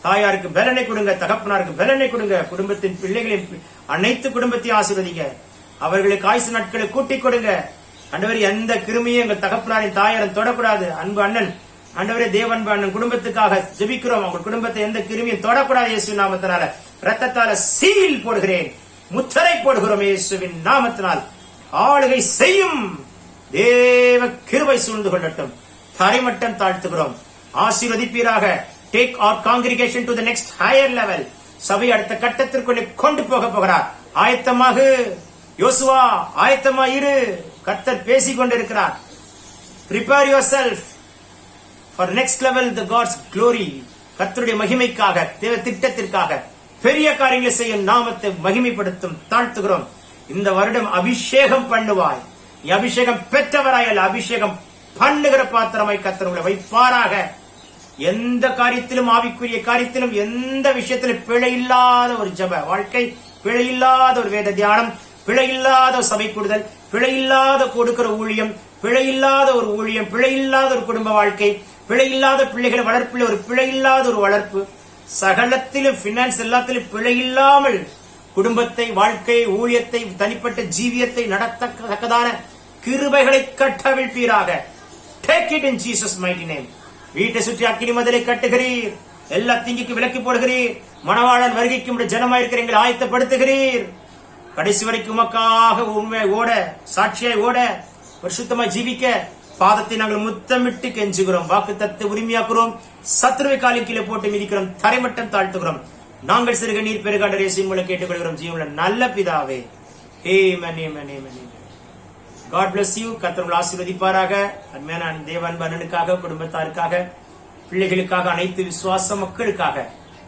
தாயாருக்கு பலனை கொடுங்க, தகப்பனாருக்கு பலனை கொடுங்க. குடும்பத்தின் பிள்ளைகளின் அனைத்து குடும்பத்தையும் ஆசீர்வதிங்க. அவர்களுக்கு ஆயுசு நாட்களை கூட்டிக் கொடுங்க ஆண்டவரே. எந்த கிருமியும் எங்கள் தகப்பனாரின் தாயாரும் தொடக்கூடாது. அன்பு அண்ணன் ஆண்டவரே, தேவன்பு அண்ணன் குடும்பத்துக்காக ஜெபிக்கிறோம். அவங்க குடும்பத்தை எந்த கிருமியும் தொடக்கூடாது இயேசு நாமத்தினால. ரத்தத்தால சீல் போடுகிறேன், முத்திரை போடுகிறோம் இயேசுவின் நாமத்தினால். ஆளுகை செய்யும் தேவ கிருபை சூழ்ந்து கொள்ளட்டும். தரைமட்டம் தாழ்த்துகிறோம், ஆசீர்வதிப்பீராக. Take our congregation to the next higher level. சபை அடுத்த கட்டத்திற்குள்ளே கொண்டு போகிறார். ஆயத்தமாக யோசுவா, ஆயத்தமாயிரு. கர்த்தர் பேசிக் கொண்டிருக்கிறார். Prepare yourself for next level, the God's glory. கர்த்தருடைய மகிமைக்காக, தேவ திட்டத்திற்காக பெரிய காரியங்களை செய்யும் நாமத்தை மகிமைப்படுத்தும் தாழ்த்துகிறோம். இந்த வருடம் அபிஷேகம் பண்ணுவாய். நீ அபிஷேகம் பெற்றவராய் அல்ல, அபிஷேகம் பண்ணுகிற பாத்திரமாய் கர்த்தர் உங்களை வைப்பாராக. எந்த காரியத்திலும், ஆவிக்குரிய காரியத்திலும், எந்த விஷயத்திலும் பிழை இல்லாத ஒரு ஜெப வாழ்க்கை, பிழை இல்லாத ஒரு வேத தியானம், பிழை இல்லாத ஒரு சபை கூடுதல், பிழை இல்லாத கொடுக்கிற ஊழியம், பிழை இல்லாத ஒரு ஊழியம், பிழை இல்லாத ஒரு குடும்ப வாழ்க்கை, பிழை இல்லாத பிள்ளைகளை வளர்ப்பில் ஒரு பிழை இல்லாத ஒரு வளர்ப்பு, சகலத்திலும் பினான்ஸ் எல்லாத்திலும் பிழை இல்லாமல் குடும்பத்தை, வாழ்க்கை, ஊழியத்தை, தனிப்பட்ட ஜீவியத்தை நடத்தத்தக்கதான கிருபைகளை கட்டவிழ்ப்பீராக. Take it in Jesus mighty name. வீட்டை சுற்றி அக்கினி மதிலை கட்டுகிறீர். எல்லா தீங்குக்கு விலக்கி போடுகிறீர். மணவாளன் வருகைக்கு உடைய ஜனமாயிருக்கிற எங்களை ஆயத்தப்படுத்துகிறீர். கடைசி வரைக்கும் உமக்காக உண்மை ஓட, சாட்சியாய் ஓட, பரிசுத்தமாய் ஜீவிக்க பாதத்தை நாங்கள் முத்தமிட்டு கெஞ்சுகிறோம். வாக்கு தத்து உரிமையாக்குறோம். சத்ருவை காலின் கீழே போட்டு மிதிக்கிறோம். தரைமட்டம் தாழ்த்துகிறோம். நாங்கள் சிறுக நீர் பெருகாண்ட ரேசின் மூலம் கேட்டுக்கொள்கிறோம். ஜீவனுள்ள நல்ல பிதாவே. ஆமென், ஆமென், ஆமென். God bless you. கர்த்தர் ஆசீர்வதிப்பாராக. அருமையான தேவன் அண்ணனுக்காக, குடும்பத்தாருக்காக, பிள்ளைகளுக்காக, அனைத்து விசுவாச மக்களுக்காக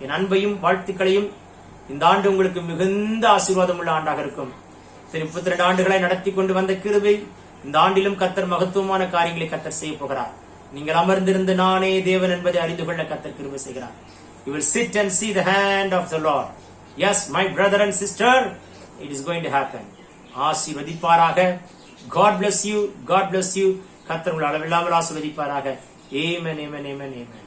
என் அன்பையும் வாழ்த்துக்களையும். இந்த ஆண்டு உங்களுக்கு மிகுந்த ஆசீர்வாதம் உள்ள ஆண்டாக இருக்கும். 32 ஆண்டுகளை நடத்தி கொண்டு வந்த கிருபை இந்த ஆண்டிலும் கர்த்தர் மகத்துவமான காரியங்களை கர்த்தர் செய்ய போகிறார். நீங்கள் அமர்ந்திருந்து நானே தேவன் என்பதை அறிந்து கொள்ள கர்த்தர் கிருபை செய்கிறார். You will sit and see the hand of the Lord. Yes, my brother and sister, it is going to happen. ஆசீர்வதிப்பாராக. God bless you. God bless you. கர்த்தர் உங்களை அளவில்லாமல் ஆசீர்வதிப்பாராக. Amen, amen, amen, amen.